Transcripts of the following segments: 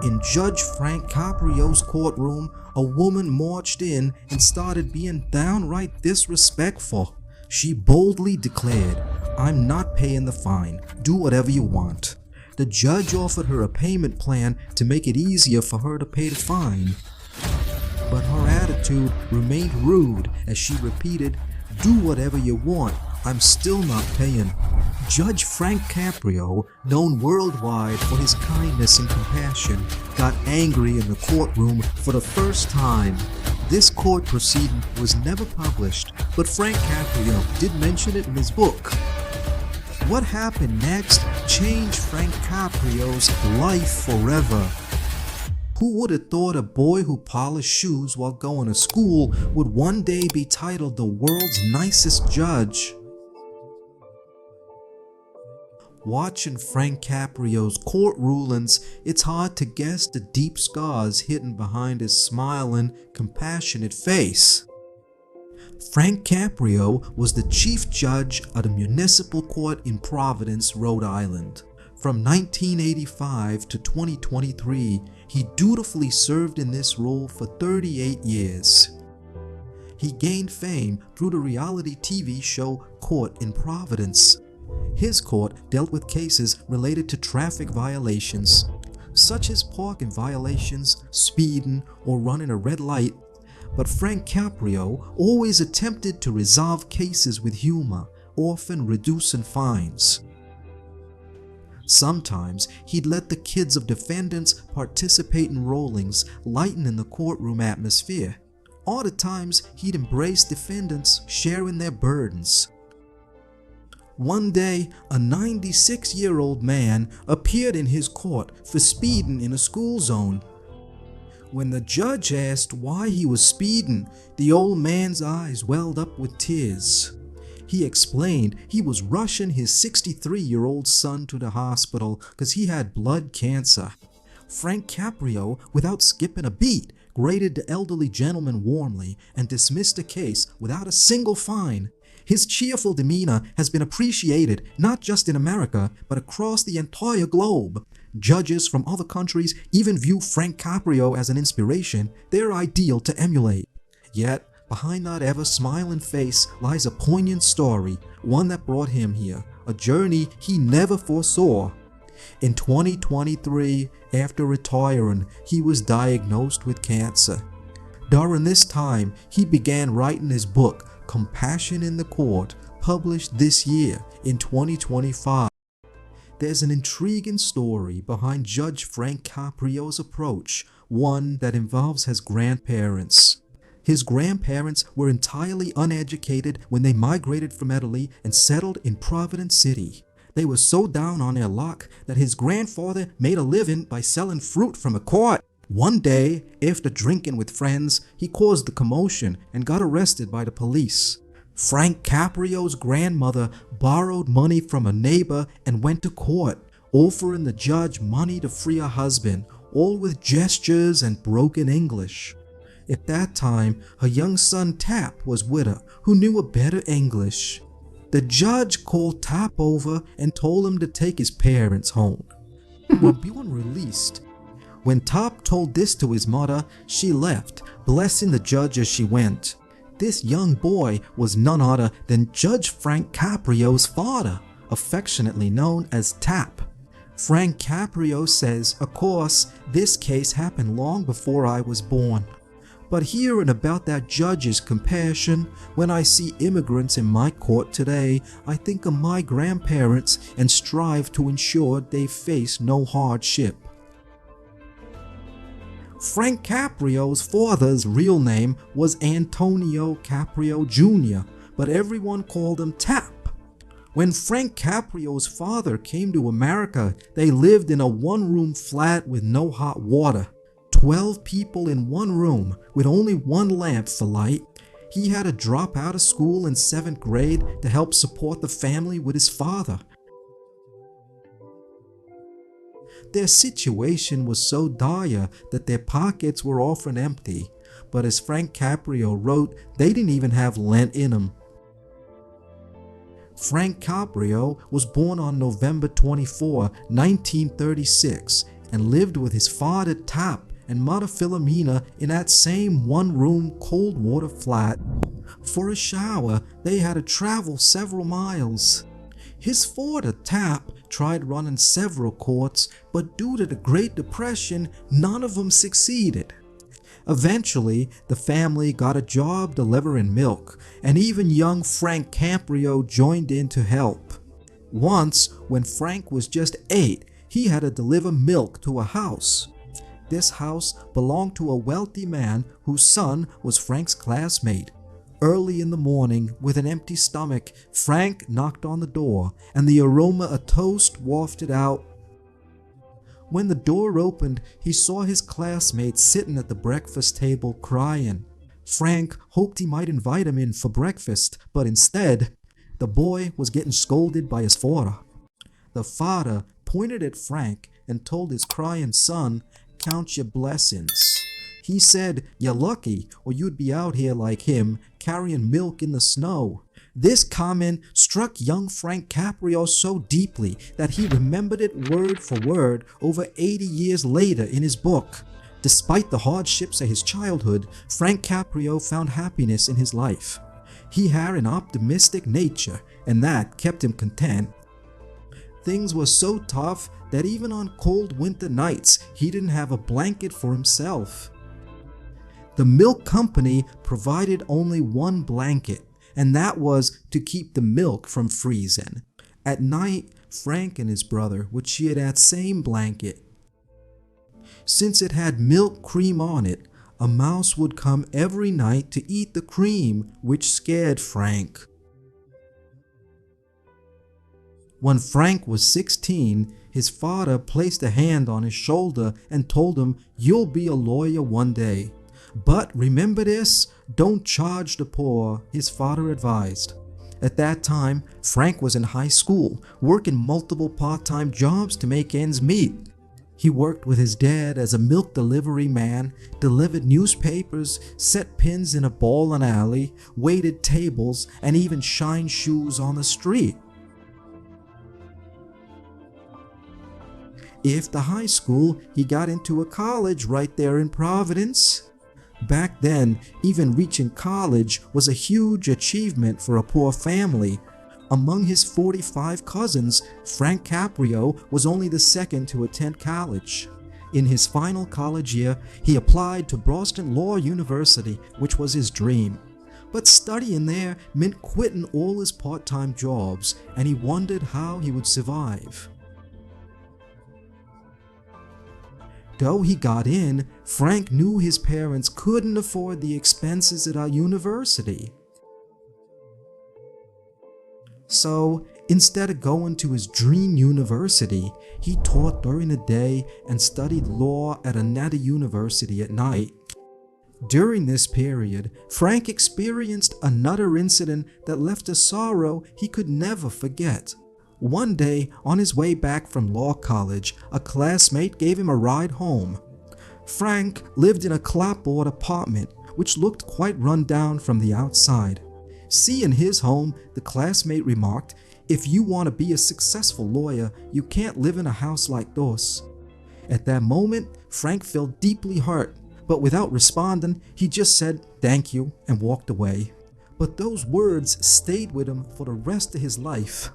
In Judge Frank Caprio's courtroom, a woman marched in and started being downright disrespectful. She boldly declared, "I'm not paying the fine. Do whatever you want." The judge offered her a payment plan to make it easier for her to pay the fine. But her attitude remained rude as she repeated, "Do whatever you want. I'm still not paying." Judge Frank Caprio, known worldwide for his kindness and compassion, got angry in the courtroom for the first time. This court proceeding was never published, but Frank Caprio did mention it in his book. What happened next changed Frank Caprio's life forever. Who would have thought a boy who polished shoes while going to school would one day be titled the world's nicest judge? Watching Frank Caprio's court rulings, it's hard to guess the deep scars hidden behind his smiling, compassionate face. Frank Caprio was the chief judge of the municipal court in Providence, Rhode Island. From 1985 to 2023, he dutifully served in this role for 38 years. He gained fame through the reality TV show Court in Providence. His court dealt with cases related to traffic violations, such as parking violations, speeding, or running a red light. But Frank Caprio always attempted to resolve cases with humor, often reducing fines. Sometimes he'd let the kids of defendants participate in rollings, lightening the courtroom atmosphere. Other times he'd embrace defendants, sharing their burdens. One day, a 96-year-old man appeared in his court for speeding in a school zone. When the judge asked why he was speeding, the old man's eyes welled up with tears. He explained he was rushing his 63-year-old son to the hospital because he had blood cancer. Frank Caprio, without skipping a beat, greeted the elderly gentleman warmly and dismissed the case without a single fine. His cheerful demeanor has been appreciated not just in America, but across the entire globe. Judges from other countries even view Frank Caprio as an inspiration they're ideal to emulate. Yet, behind that ever-smiling face lies a poignant story, one that brought him here, a journey he never foresaw. In 2023, after retiring, he was diagnosed with cancer. During this time, he began writing his book, Compassion in the Court, published this year in 2025. There's an intriguing story behind Judge Frank Caprio's approach, one that involves his grandparents. His grandparents were entirely uneducated when they migrated from Italy and settled in Providence City. They were so down on their luck that his grandfather made a living by selling fruit from a cart. One day, after drinking with friends, he caused a commotion and got arrested by the police. Frank Caprio's grandmother borrowed money from a neighbor and went to court, offering the judge money to free her husband, all with gestures and broken English. At that time, her young son Tap was with her, who knew a better English. The judge called Tap over and told him to take his parents home. Were being released. When Tap told this to his mother, she left, blessing the judge as she went. This young boy was none other than Judge Frank Caprio's father, affectionately known as Tap. Frank Caprio says, "Of course, this case happened long before I was born. But hearing about that judge's compassion, when I see immigrants in my court today, I think of my grandparents and strive to ensure they face no hardship." Frank Caprio's father's real name was Antonio Caprio Jr., but everyone called him Tap. When Frank Caprio's father came to America, they lived in a one-room flat with no hot water. 12 people in one room with only one lamp for light. He had to drop out of school in 7th grade to help support the family with his father. Their situation was so dire that their pockets were often empty, but as Frank Caprio wrote, they didn't even have lint in them. Frank Caprio was born on November 24, 1936, and lived with his father Tap and Mother Philomena in that same one-room cold water flat. For a shower, they had to travel several miles. His father Tap tried running several courts, but due to the Great Depression, none of them succeeded. Eventually, the family got a job delivering milk, and even young Frank Caprio joined in to help. Once, when Frank was just 8, he had to deliver milk to a house. This house belonged to a wealthy man whose son was Frank's classmate. Early in the morning, with an empty stomach, Frank knocked on the door, and the aroma of toast wafted out. When the door opened, he saw his classmate sitting at the breakfast table crying. Frank hoped he might invite him in for breakfast, but instead, the boy was getting scolded by his father. The father pointed at Frank and told his crying son, "Count your blessings." He said, "You're lucky, or you'd be out here like him, carrying milk in the snow." This comment struck young Frank Caprio so deeply that he remembered it word for word over 80 years later in his book. Despite the hardships of his childhood, Frank Caprio found happiness in his life. He had an optimistic nature, and that kept him content. Things were so tough that even on cold winter nights, he didn't have a blanket for himself. The milk company provided only one blanket, and that was to keep the milk from freezing. At night, Frank and his brother would share that same blanket. Since it had milk cream on it, a mouse would come every night to eat the cream, which scared Frank. When Frank was 16, his father placed a hand on his shoulder and told him, "You'll be a lawyer one day. But remember this, don't charge the poor," his father advised. At that time, Frank was in high school, working multiple part-time jobs to make ends meet. He worked with his dad as a milk delivery man, delivered newspapers, set pins in a bowling alley, waited tables, and even shined shoes on the street. After high school, he got into a college right there in Providence. Back then, even reaching college was a huge achievement for a poor family. Among his 45 cousins, Frank Caprio was only the second to attend college. In his final college year, he applied to Boston Law University, which was his dream. But studying there meant quitting all his part-time jobs, and he wondered how he would survive. Though he got in, Frank knew his parents couldn't afford the expenses at our university. So, instead of going to his dream university, he taught during the day and studied law at another university at night. During this period, Frank experienced another incident that left a sorrow he could never forget. One day, on his way back from law college, a classmate gave him a ride home. Frank lived in a clapboard apartment, which looked quite run down from the outside. Seeing his home, the classmate remarked, "If you want to be a successful lawyer, you can't live in a house like this." At that moment, Frank felt deeply hurt, but without responding, he just said thank you and walked away. But those words stayed with him for the rest of his life.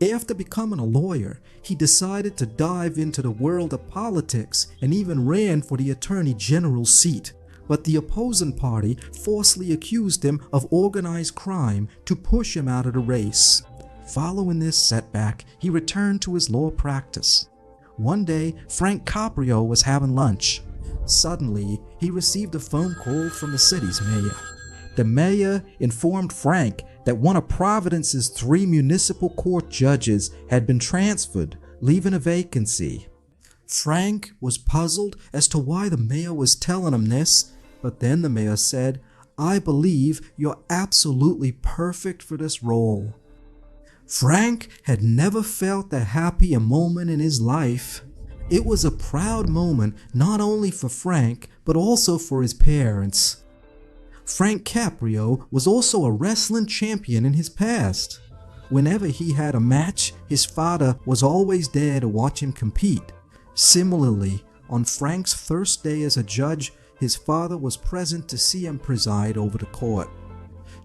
After becoming a lawyer, he decided to dive into the world of politics and even ran for the Attorney General's seat. But the opposing party falsely accused him of organized crime to push him out of the race. Following this setback, he returned to his law practice. One day, Frank Caprio was having lunch. Suddenly, he received a phone call from the city's mayor. The mayor informed Frank that one of Providence's 3 municipal court judges had been transferred, leaving a vacancy. Frank was puzzled as to why the mayor was telling him this, but then the mayor said, "I believe you're absolutely perfect for this role." Frank had never felt that happy a moment in his life. It was a proud moment not only for Frank, but also for his parents. Frank Caprio was also a wrestling champion in his past. Whenever he had a match, his father was always there to watch him compete. Similarly, on Frank's first day as a judge, his father was present to see him preside over the court.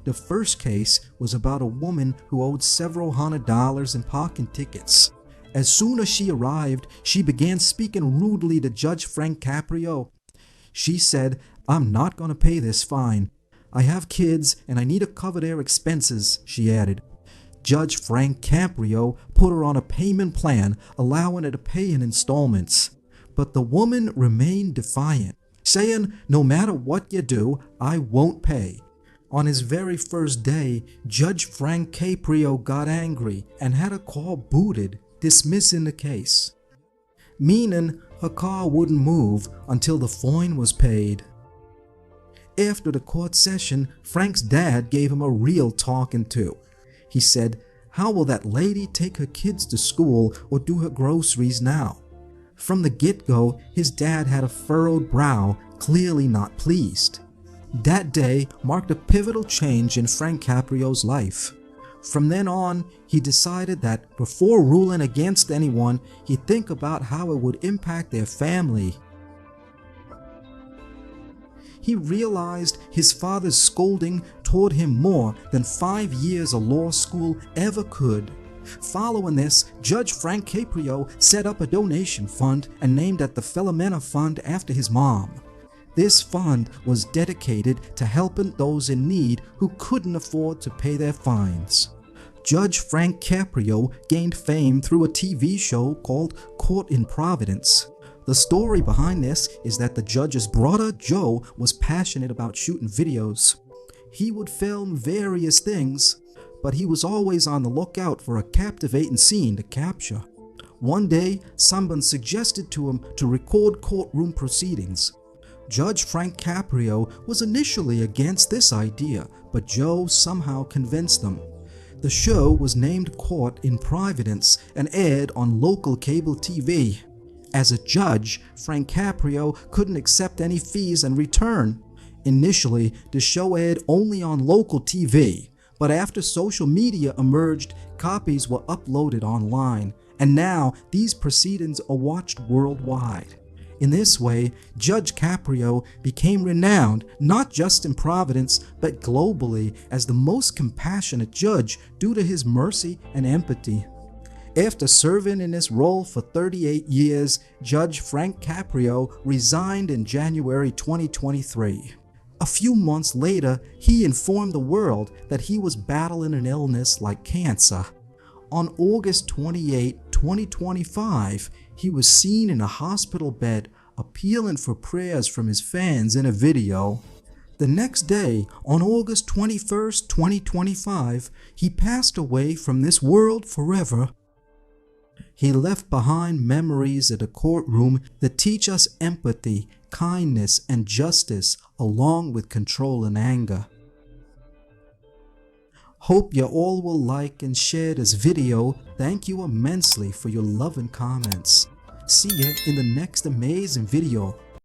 The first case was about a woman who owed several $100s in parking tickets. As soon as she arrived, she began speaking rudely to Judge Frank Caprio. She said, "I'm not going to pay this fine. I have kids and I need to cover their expenses," she added. Judge Frank Caprio put her on a payment plan, allowing her to pay in installments. But the woman remained defiant, saying, "No matter what you do, I won't pay." On his very first day, Judge Frank Caprio got angry and had her car booted, dismissing the case, meaning her car wouldn't move until the fine was paid. After the court session, Frank's dad gave him a real talking to. He said, "How will that lady take her kids to school or do her groceries now?" From the get-go, his dad had a furrowed brow, clearly not pleased. That day marked a pivotal change in Frank Caprio's life. From then on, he decided that before ruling against anyone, he'd think about how it would impact their family. He realized his father's scolding taught him more than 5 years of law school ever could. Following this, Judge Frank Caprio set up a donation fund and named it the Philomena Fund after his mom. This fund was dedicated to helping those in need who couldn't afford to pay their fines. Judge Frank Caprio gained fame through a TV show called Court in Providence. The story behind this is that the judge's brother, Joe, was passionate about shooting videos. He would film various things, but he was always on the lookout for a captivating scene to capture. One day, someone suggested to him to record courtroom proceedings. Judge Frank Caprio was initially against this idea, but Joe somehow convinced him. The show was named Court in Providence and aired on local cable TV. As a judge, Frank Caprio couldn't accept any fees in return. Initially, the show aired only on local TV, but after social media emerged, copies were uploaded online, and now these proceedings are watched worldwide. In this way, Judge Caprio became renowned not just in Providence, but globally as the most compassionate judge due to his mercy and empathy. After serving in this role for 38 years, Judge Frank Caprio resigned in January 2023. A few months later, he informed the world that he was battling an illness like cancer. On August 28, 2025, he was seen in a hospital bed appealing for prayers from his fans in a video. The next day, on August 21st, 2025, he passed away from this world forever. He left behind memories of the courtroom that teach us empathy, kindness, and justice, along with control and anger. Hope you all will like and share this video. Thank you immensely for your love and comments. See ya in the next amazing video.